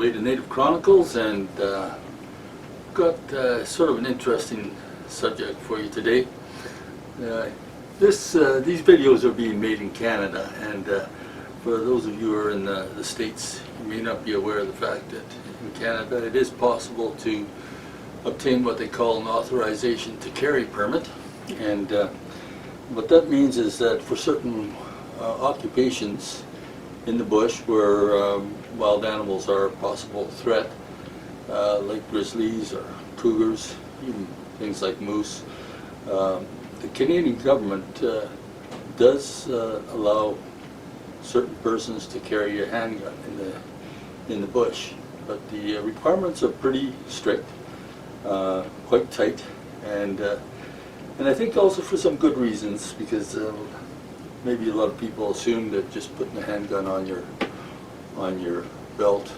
Way to Native Chronicles, and got sort of an interesting subject for you today. These videos are being made in Canada, and for those of you who are in the States, you may not be aware of the fact that in Canada it is possible to obtain what they call an authorization to carry permit. And what that means is that for certain occupations in the bush where wild animals are a possible threat, like grizzlies or cougars, even things like moose, the Canadian government does allow certain persons to carry a handgun in the bush, but the requirements are pretty strict, quite tight, and I think also for some good reasons, because maybe a lot of people assume that just putting a handgun on your belt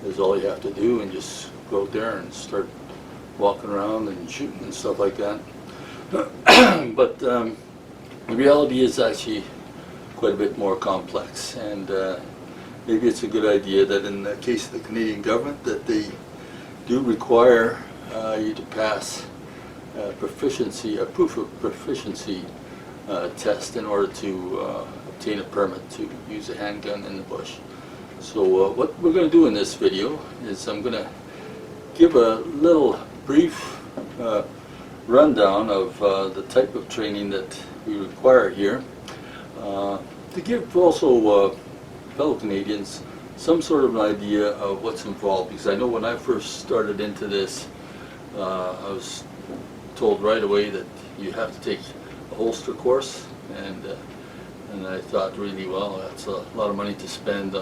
is all you have to do, and just go out there and start walking around and shooting and stuff like that. But the reality is actually quite a bit more complex, and maybe it's a good idea that in the case of the Canadian government that they do require you to pass a proof of proficiency test in order to obtain a permit to use a handgun in the bush. So what we're going to do in this video is I'm going to give a little brief rundown of the type of training that we require here, to give also fellow Canadians some sort of an idea of what's involved, because I know when I first started into this, I was told right away that you have to take a holster course, and I thought, really, well, that's a lot of money to spend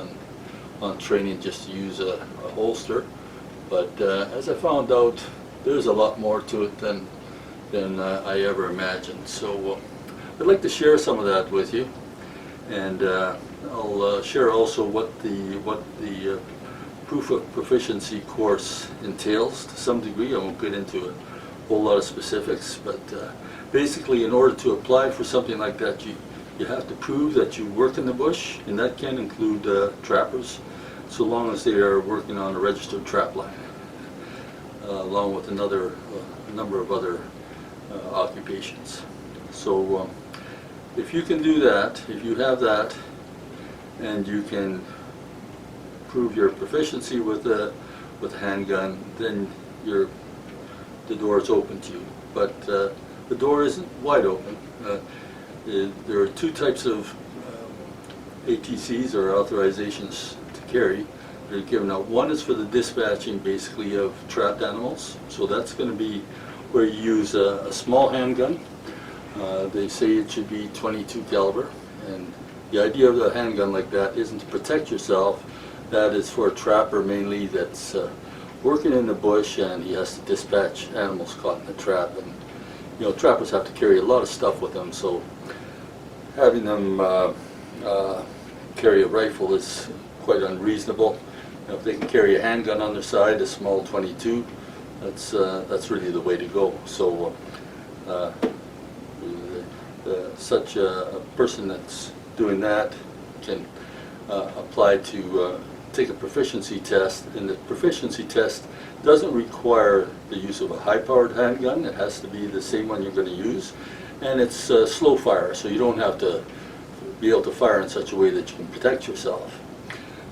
on training just to use a holster. But as I found out, there's a lot more to it than I ever imagined. So I'd like to share some of that with you, and I'll share also what the proof of proficiency course entails to some degree. I won't get into a whole lot of specifics, but basically, in order to apply for something like that, you have to prove that you work in the bush, and that can include trappers, so long as they are working on a registered trap line, along with a number of other occupations. So if you can do that, if you have that, and you can prove your proficiency with a handgun, then the door is open to you. But the door isn't wide open. There are two types of ATCs, or authorizations to carry, that are given out. One is for the dispatching, basically, of trapped animals. So that's going to be where you use a small handgun. They say it should be .22 caliber, and the idea of the handgun like that isn't to protect yourself. That is for a trapper mainly that's working in the bush, and he has to dispatch animals caught in the trap. And you know, trappers have to carry a lot of stuff with them, so having them carry a rifle is quite unreasonable. You know, if they can carry a handgun on their side, a small .22, that's really the way to go. So such a person that's doing that can apply to take a proficiency test, and the proficiency test doesn't require the use of a high-powered handgun. It has to be the same one you're going to use, and it's slow fire, so you don't have to be able to fire in such a way that you can protect yourself.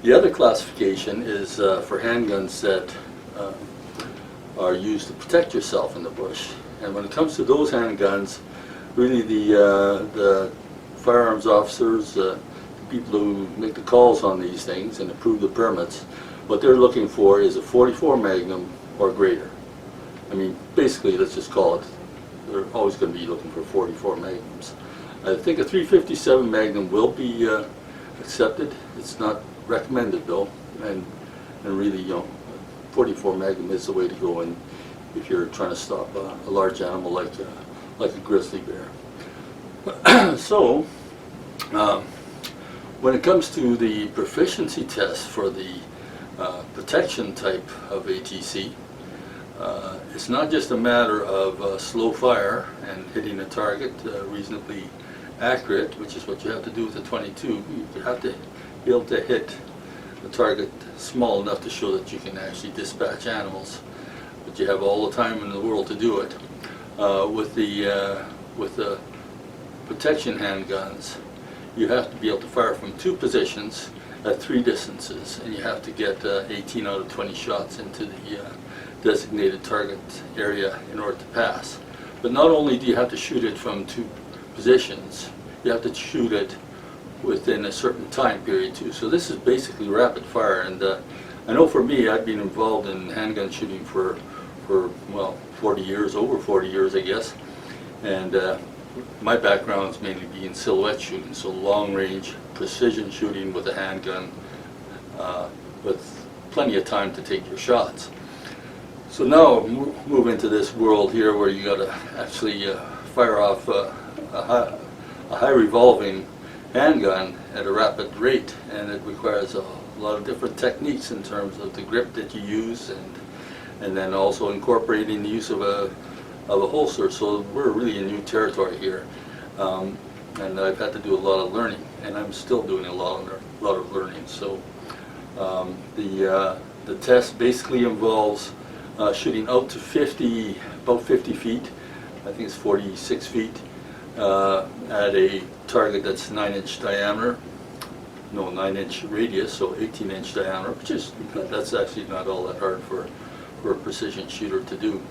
The other classification is for handguns that are used to protect yourself in the bush. And when it comes to those handguns, really the firearms officers, the people who make the calls on these things and approve the permits, what they're looking for is a .44 Magnum or greater. I mean, basically, let's just call it, they're always going to be looking for .44 Magnums. I think a .357 Magnum will be accepted. It's not recommended though, and really, you know, .44 Magnum is the way to go in if you're trying to stop a large animal like a grizzly bear. So when it comes to the proficiency test for the protection type of ATC, it's not just a matter of slow fire and hitting a target reasonably accurate, which is what you have to do with the .22. You have to be able to hit a target small enough to show that you can actually dispatch animals, but you have all the time in the world to do it. With the protection handguns, you have to be able to fire from 2 positions at 3 distances, and you have to get 18 out of 20 shots into the designated target area in order to pass. But not only do you have to shoot it from 2 positions, you have to shoot it within a certain time period too. So this is basically rapid fire, and I know for me, I've been involved in handgun shooting for well, 40 years, over 40 years I guess, and my background is mainly being silhouette shooting, so long range precision shooting with a handgun with plenty of time to take your shots. So now move into this world here where you got to actually fire off a high revolving handgun at a rapid rate, and it requires a lot of different techniques in terms of the grip that you use, and then also incorporating the use of a holster. So we're really in new territory here, and I've had to do a lot of learning, and I'm still doing a lot of learning. So the test basically involves shooting out to about 50 feet, I think it's 46 feet, at a target that's 9-inch diameter, no 9-inch radius, so 18-inch diameter, that's actually not all that hard for a precision shooter to do.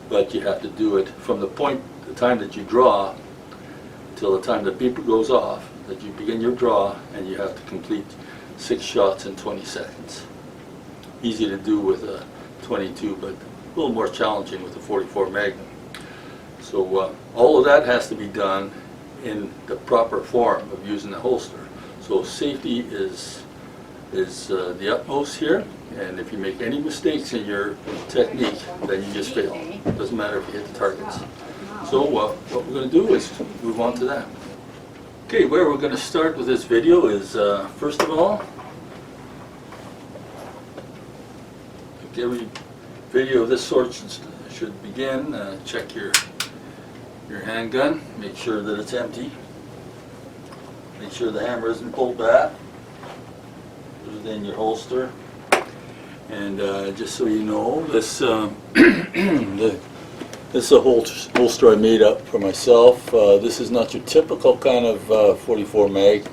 But you have to do it from the time that you draw till the time the beeper goes off, that you begin your draw, and you have to complete 6 shots in 20 seconds. Easy to do with a 22, but a little more challenging with a 44 Magnum. So all of that has to be done in the proper form of using the holster. So safety is the utmost here, and if you make any mistakes in your technique, then you just fail. It doesn't matter if you hit the targets. So what we're going to do is move on to that. Okay, where we're going to start with this video is, first of all, like every video of this sort should begin, check your handgun, make sure that it's empty, make sure the hammer isn't pulled back, put it in your holster, and just so you know, this this is a holster I made up for myself. This is not your typical kind of 44 mag.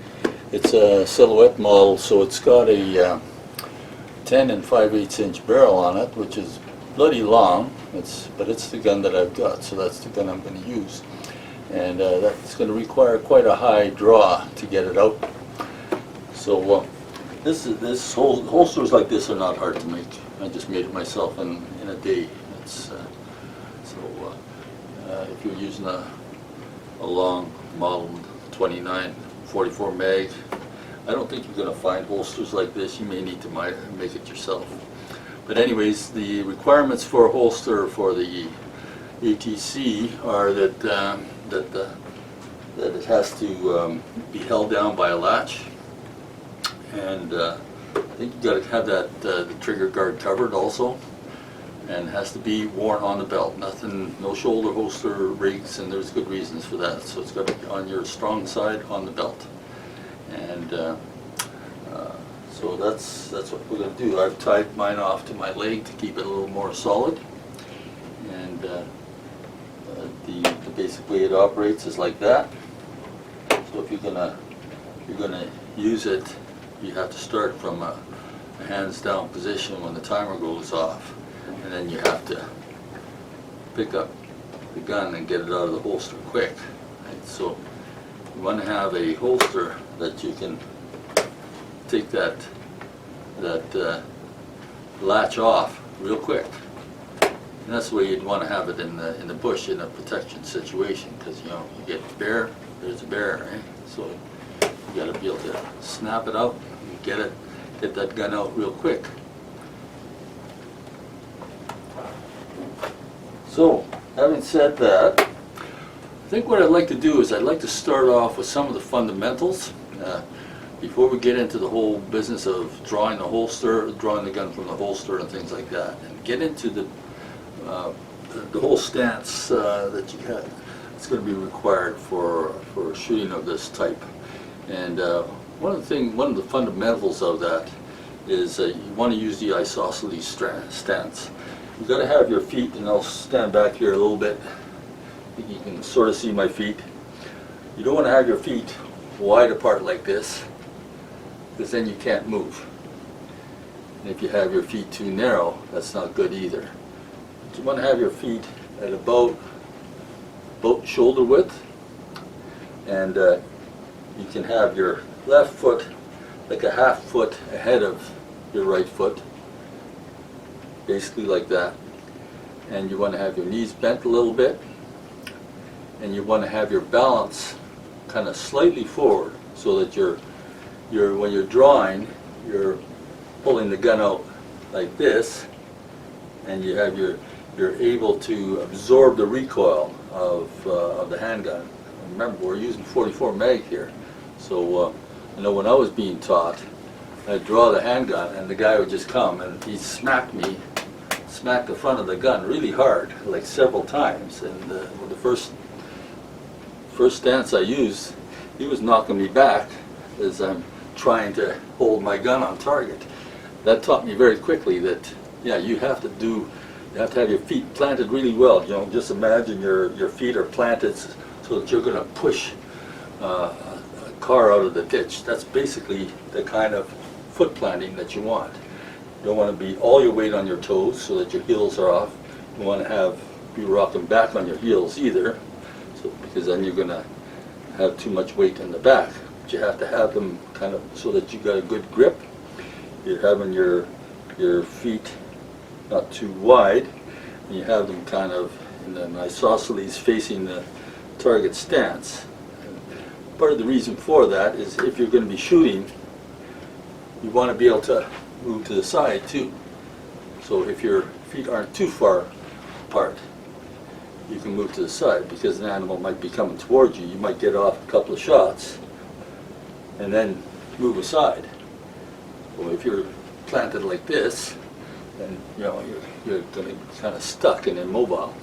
It's a silhouette model, so it's got a 10 and 5/8 inch barrel on it, which is bloody long. But it's the gun that I've got, so that's the gun I'm going to use. And that's going to require quite a high draw to get it out. So holsters like this are not hard to make. I just made it myself in a day. If you're using a long model 29 44 mag, I don't think you're going to find holsters like this. You may need to make it yourself. But anyways, the requirements for a holster for the ATC are that it has to be held down by a latch, and I think you got to have that the trigger guard covered also, and it has to be worn on the belt. No shoulder holster rigs, and there's good reasons for that. So it's got to be on your strong side on the belt, and so that's what we're going to do. I've tied mine off to my leg to keep it a little more solid, and the basic way it operates is like that. So if you're gonna use it, you have to start from a hands down position when the timer goes off, and then you have to pick up the gun and get it out of the holster quick. Right? So you want to have a holster that you can take that latch off real quick, and that's the way you'd want to have it in the bush in a protection situation, because you get a bear, there's a bear, right? So you got to be able to snap it out and get that gun out real quick. So having said that, I think what I'd like to do is I'd like to start off with some of the fundamentals before we get into the whole business of drawing the gun from the holster and things like that, and get into the whole stance that you have. It's going to be required for shooting of this type. And one of the fundamentals of that is you want to use the isosceles stance. You've got to have your feet, and I'll stand back here a little bit. I think you can sort of see my feet. You don't want to have your feet wide apart like this, because then you can't move. And if you have your feet too narrow, that's not good either. But you want to have your feet at about shoulder width, and you can have your left foot like a half foot ahead of your right foot, basically like that. And you want to have your knees bent a little bit, and you want to have your balance kind of slightly forward, so that when you're drawing, you're pulling the gun out like this, and you're able to absorb the recoil of the handgun. Remember, we're using 44 mag here, so I know when I was being taught, I'd draw the handgun, and the guy would just come and he'd smack the front of the gun really hard, like several times. And the first stance I used, he was knocking me back as I'm trying to hold my gun on target. That taught me very quickly that, yeah, you have to have your feet planted really well. You know, just imagine your feet are planted so that you're going to push a car out of the ditch. That's basically the kind of foot planting that you want. You don't want to be all your weight on your toes so that your heels are off. You want to be rocking back on your heels either, because then you're going to have too much weight in the back. But you have to have them kind of so that you got a good grip. You're having your feet not too wide, and you have them kind of in an isosceles facing the target stance. And part of the reason for that is if you're going to be shooting, you want to be able to move to the side too. So if your feet aren't too far apart, you can move to the side, because an animal might be coming towards you. You might get off a couple of shots and then move aside. Well, if you're planted like this, then you're going to be kind of stuck and immobile.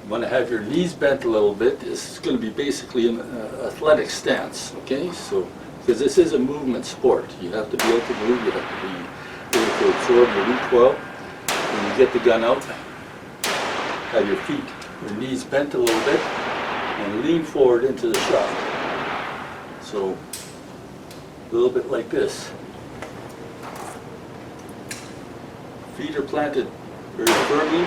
You want to have your knees bent a little bit. This is going to be basically an athletic stance, okay? So, because this is a movement sport, you have to be able to move. You have to be able to absorb the recoil. When you get the gun out, have your feet, your knees bent a little bit, and lean forward into the shot. So, a little bit like this. Feet are planted very firmly.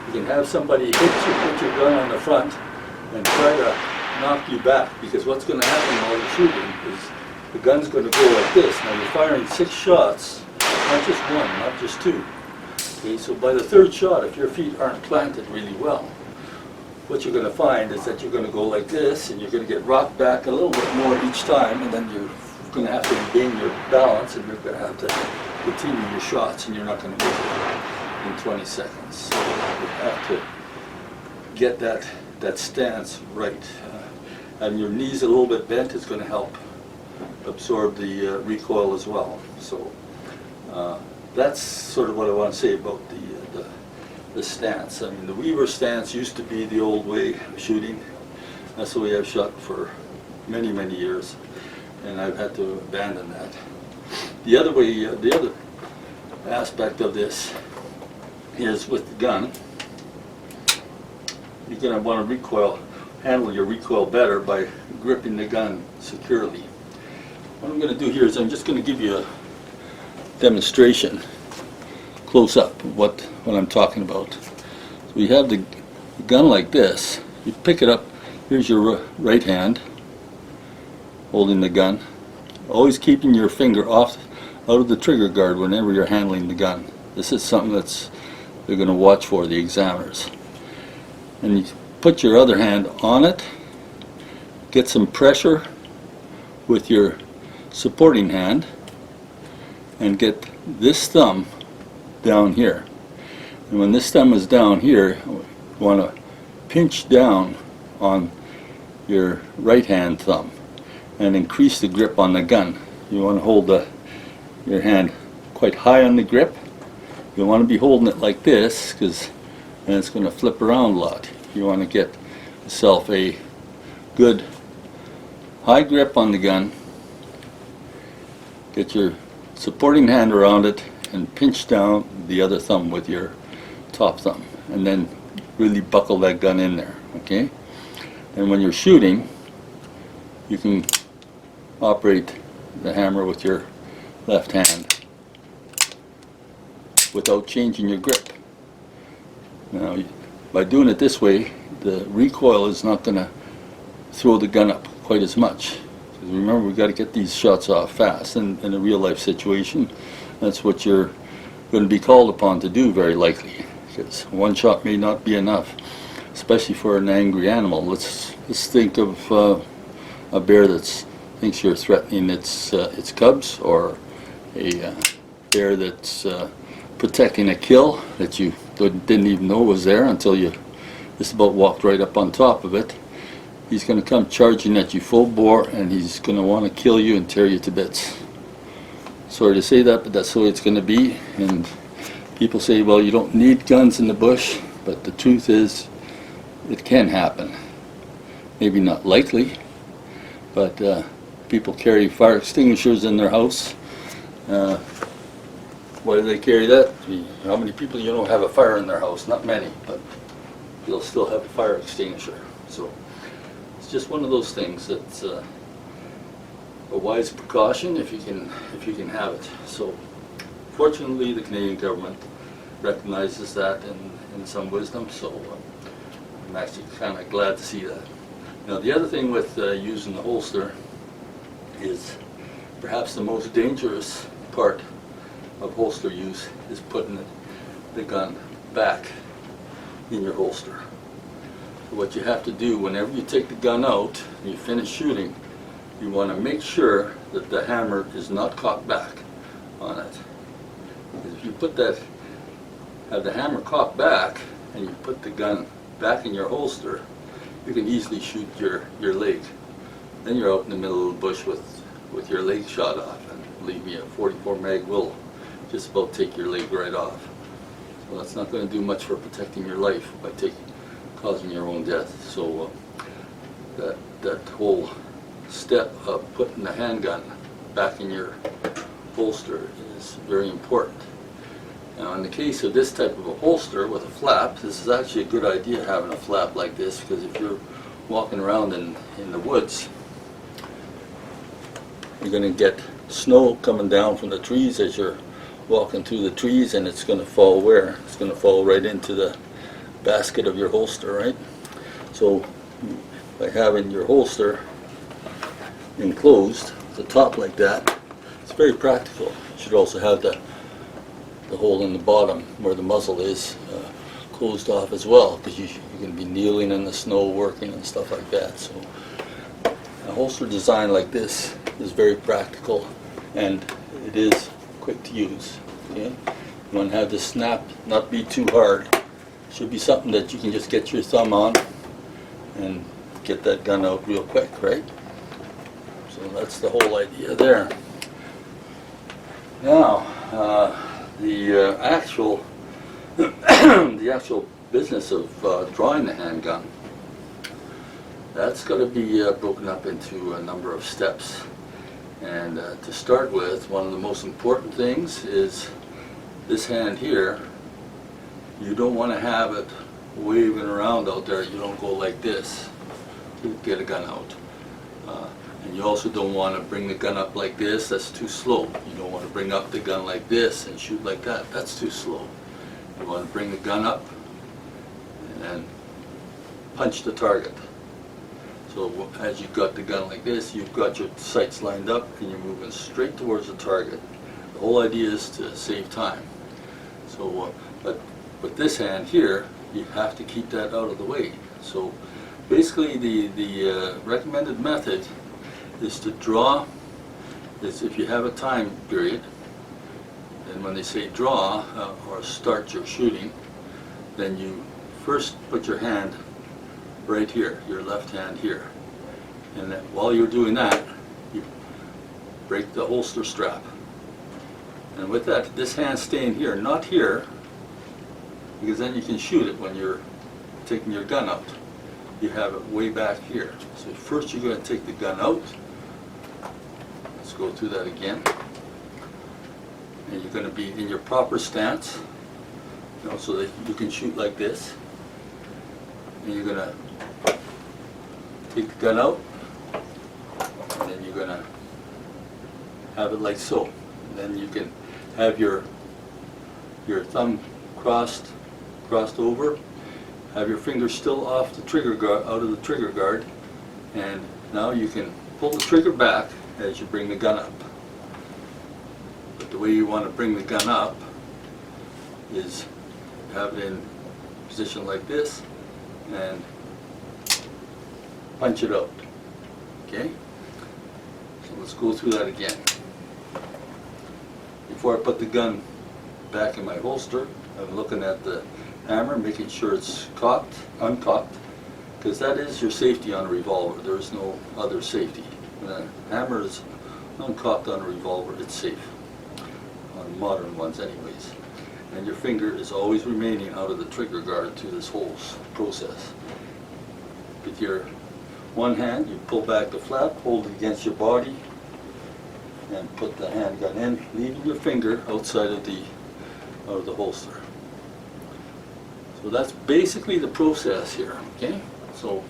You can have somebody hit you, put your gun on the front, and try to knock you back, because what's going to happen while you're shooting is the gun's going to go like this. Now you're firing 6 shots, not just one, not just 2. Okay, so by the 3rd shot, if your feet aren't planted really well, what you're going to find is that you're going to go like this, and you're going to get rocked back a little bit more each time, and then you're going to have to regain your balance, and you're going to have to continue your shots, and you're not going to make it in 20 seconds. So you have to get that stance right. And your knees a little bit bent is going to help absorb the recoil as well. So that's sort of what I want to say about the stance. I mean, the Weaver stance used to be the old way of shooting. That's the way I've shot for many, many years, and I've had to abandon that. The other way, the other aspect of this is with the gun. You're going to want to handle your recoil better by gripping the gun securely. What I'm going to do here is I'm just going to give you a demonstration close up of what I'm talking about. So you have the gun like this. You pick it up. Here's your right hand holding the gun. Always keeping your finger out of the trigger guard whenever you're handling the gun. This is something they're going to watch for, the examiners. And you put your other hand on it, get some pressure with your supporting hand, and get this thumb down here. And when this thumb is down here, you want to pinch down on your right hand thumb and increase the grip on the gun. You want to hold your hand quite high on the grip. You want to be holding it like this, because then it's going to flip around a lot. You want to get yourself a good high grip on the gun. get your supporting hand around it and pinch down the other thumb with your top thumb, and then really buckle that gun in there, okay? And when you're shooting, you can operate the hammer with your left hand without changing your grip. Now, by doing it this way, the recoil is not going to throw the gun up quite as much. Because remember, we've got to get these shots off fast, and in a real life situation, that's what you're going to be called upon to do, very likely. Because one shot may not be enough, especially for an angry animal. Let's think of a bear that thinks you're threatening its cubs, or a bear that's protecting a kill that you didn't even know was there until you just about walked right up on top of it. He's going to come charging at you full bore, and he's going to want to kill you and tear you to bits. Sorry to say that, but that's the way it's going to be. And people say, well, you don't need guns in the bush, but the truth is, it can happen. Maybe not likely, but people carry fire extinguishers in their house. Why do they carry that? How many people you know have a fire in their house? Not many, but they'll still have a fire extinguisher. So it's just one of those things that's a wise precaution if you can have it. So fortunately, the Canadian government recognizes that in some wisdom. So I'm actually kind of glad to see that. Now, the other thing with using the holster is perhaps the most dangerous part of holster use is putting the gun back in your holster. So what you have to do whenever you take the gun out and you finish shooting, you want to make sure that the hammer is not cocked back on it. Because if you have the hammer cocked back and you put the gun back in your holster, you can easily shoot your leg. Then you're out in the middle of the bush with your leg shot off, and believe me, a 44 mag will just about take your leg right off. So that's not going to do much for protecting your life by causing your own death. So that whole step of putting the handgun back in your holster is very important. Now, in the case of this type of a holster with a flap, this is actually a good idea having a flap like this, because if you're walking around in the woods, you're going to get snow coming down from the trees as you're walking through the trees, and it's going to fall where? It's going to fall right into the basket of your holster, right? So by having your holster enclosed, the top like that, it's very practical. You should also have the hole in the bottom where the muzzle is closed off as well, because you're going to be kneeling in the snow working and stuff like that. So a holster design like this is very practical, and it is quick to use. Okay? You want to have the snap not be too hard. It should be something that you can just get your thumb on and get that gun out real quick, right? So that's the whole idea there. Now, the actual business of drawing the handgun, that's got to be broken up into a number of steps. And to start with, one of the most important things is this hand here. You don't want to have it waving around out there. You don't go like this to get a gun out. And you also don't want to bring the gun up like this. That's too slow. You don't want to bring up the gun like this and shoot like that. That's too slow. You want to bring the gun up and punch the target. So as you've got the gun like this, you've got your sights lined up and you're moving straight towards the target. The whole idea is to save time. So, but with this hand here, you have to keep that out of the way. So basically the recommended method is to draw, is if you have a time period, and when they say draw or start your shooting, then you first put your hand right here, your left hand here. And then while you're doing that, you break the holster strap. And with that, this hand staying here, not here, because then you can shoot it when you're taking your gun out. You have it way back here. So first you're going to take the gun out. Let's go through that again. and you're going to be in your proper stance, you know, so that you can shoot like this. And you're going to take the gun out, and then you're going to have it like so. And then you can have your thumb crossed over, have your fingers still off the trigger guard, out of the trigger guard, and now you can pull the trigger back as you bring the gun up. But the way you want to bring the gun up is have it in position like this and punch it out. Okay? So let's go through that again. Before I put the gun back in my holster, I'm looking at the hammer, making sure it's cocked, uncocked, because that is your safety on a revolver. There's no other safety. When a hammer is uncocked on a revolver, it's safe. On modern ones anyways. And your finger is always remaining out of the trigger guard through this whole process. With your one hand, you pull back the flap, hold it against your body, and put the handgun in, leaving your finger outside of the holster. So that's basically the process here, okay? So,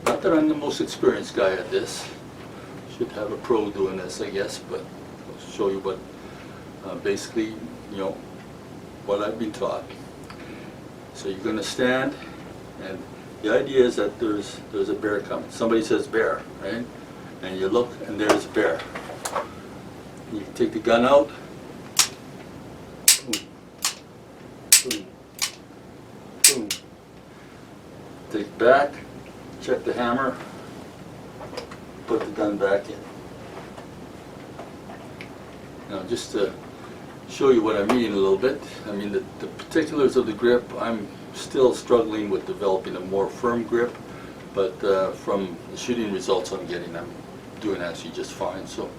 not that I'm the most experienced guy at this. Should have a pro doing this, I guess, but I'll show you what, basically, you know, what I've been taught. So you're going to stand, and the idea is that there's a bear coming. Somebody says bear, right? And you look, and there's a bear. You take the gun out. Boom. Boom. Boom. Take it back. Check the hammer. Put the gun back in. Now, just to show you what I mean a little bit, I mean the particulars of the grip, I'm still struggling with developing a more firm grip, but from the shooting results I'm getting, I'm doing actually just fine. So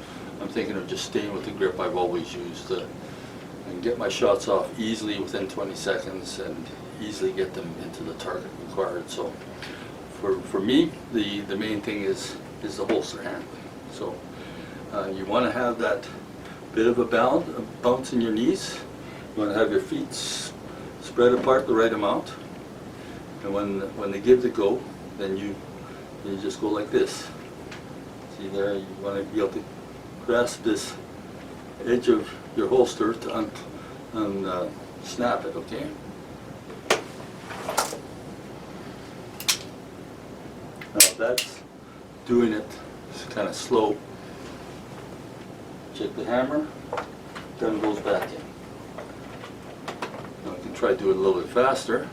I'm thinking of just staying with the grip I've always used and get my shots off easily within 20 seconds and easily get them into the target required. So for me, the main thing is the holster hand. So you want to have that bit of a bounce in your knees. You want to have your feet spread apart the right amount. And when they give the go, then you just go like this. See there, you want to be able to grasp this edge of your holster to snap it, okay? Now that's doing it kind of slow. Check the hammer, gun goes back in. Now I can try to do it a little bit faster.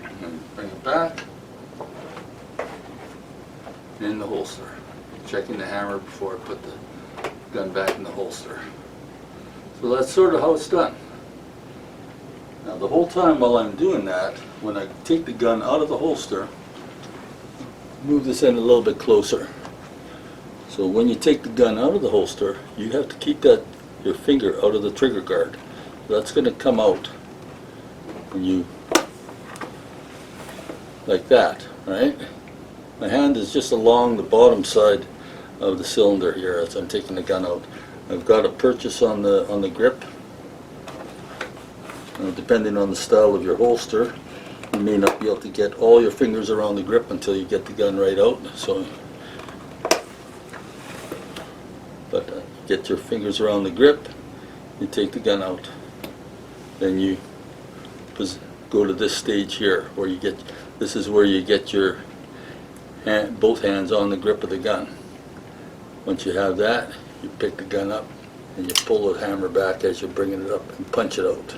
And bring it back in the holster. Checking the hammer before I put the gun back in the holster. So that's sort of how it's done. Now the whole time while I'm doing that, when I take the gun out of the holster, move this in a little bit closer. So when you take the gun out of the holster, you have to keep your finger out of the trigger guard. That's going to come out when you, like that, right? My hand is just along the bottom side of the cylinder here as I'm taking the gun out. I've got a purchase on the grip. Depending on the style of your holster, you may not be able to get all your fingers around the grip until you get the gun right out. So, but get your fingers around the grip, you take the gun out. Then you go to this stage here, where this is where you get your both hands on the grip of the gun. Once you have that, you pick the gun up and you pull the hammer back as you're bringing it up and punch it out.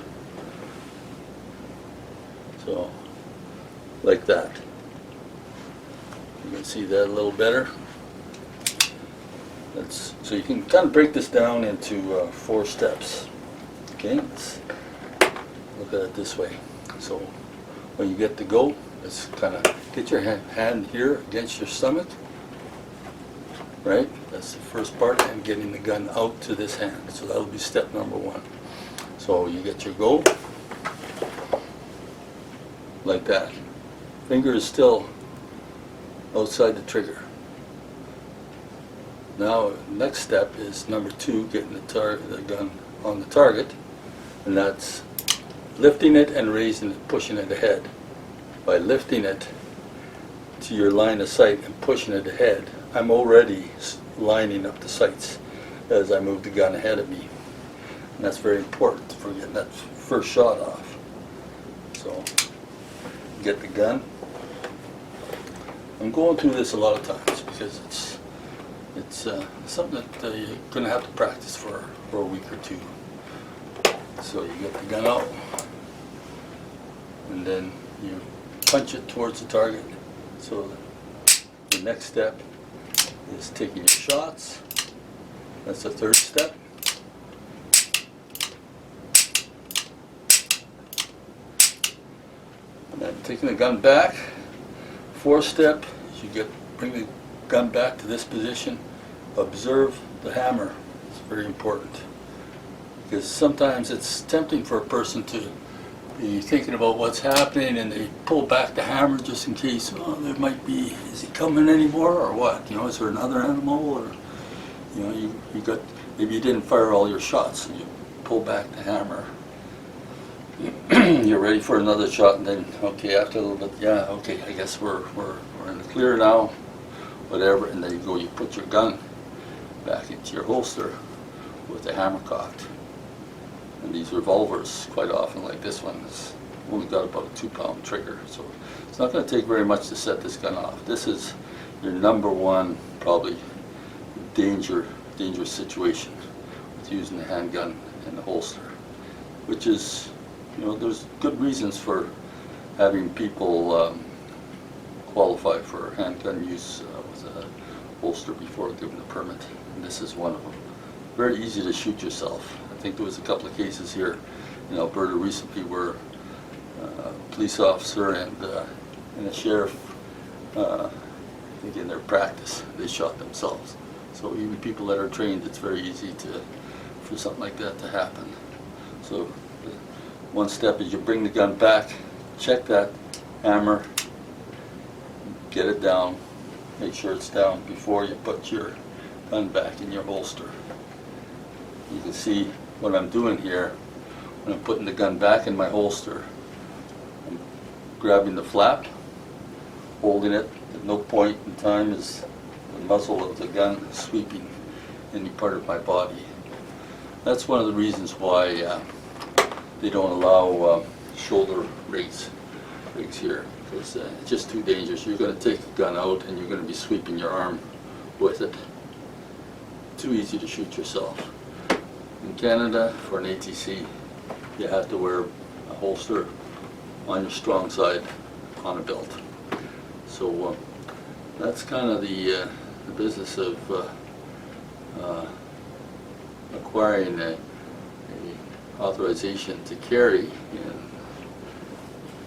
So, like that. You can see that a little better. So you can kind of break this down into 4 steps. Okay, let's look at it this way. So when you get to go, let's kind of get your hand here against your stomach. Right? That's the first part, and getting the gun out to this hand. So that'll be step number 1. So you get your go. like that. Finger is still outside the trigger. Now, next step is number 2, getting the gun on the target, and that's lifting it and raising it, pushing it ahead. By lifting it to your line of sight and pushing it ahead, I'm already lining up the sights as I move the gun ahead of me. And that's very important for getting that first shot off. So, get the gun. I'm going through this a lot of times because it's something that you're going to have to practice for a week or two. So you get the gun out, and then you punch it towards the target. So the next step is taking your shots. That's the third step. And then taking the gun back. Fourth step is you bring the gun back to this position. Observe the hammer. It's very important, because sometimes it's tempting for a person to be thinking about what's happening and they pull back the hammer just in case, oh, there might be, is he coming anymore or what? You know, is there another animal? Or, you know, you got, maybe you didn't fire all your shots, so you pull back the hammer. You're ready for another shot, and then, okay, after a little bit, yeah, okay, I guess we're in the clear now, whatever, and then you put your gun back into your holster with the hammer cocked. And these revolvers, quite often, like this one, has only got about a 2-pound trigger, so it's not going to take very much to set this gun off. This is your number one, probably, dangerous situation with using the handgun in the holster, which is, you know, there's good reasons for having people qualify for handgun use with a holster before given a permit, and this is one of them. Very easy to shoot yourself. I think there was a couple of cases here in Alberta recently where a police officer and a sheriff, I think in their practice, they shot themselves. So even people that are trained, it's very easy for something like that to happen. So one step is you bring the gun back, check that hammer, get it down, make sure it's down before you put your gun back in your holster. You can see what I'm doing here when I'm putting the gun back in my holster. I'm grabbing the flap, holding it. At no point in time is the muzzle of the gun sweeping any part of my body. That's one of the reasons why they don't allow shoulder rigs here, because it's just too dangerous. You're going to take the gun out and you're going to be sweeping your arm with it. Too easy to shoot yourself. In Canada, for an ATC, you have to wear a holster on your strong side on a belt. So that's kind of the business of acquiring a authorization to carry in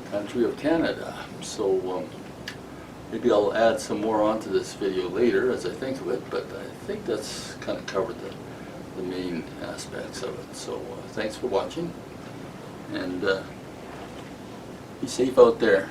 the country of Canada. So maybe I'll add some more onto this video later as I think of it, but I think that's kind of covered the main aspects of it. So thanks for watching, and be safe out there.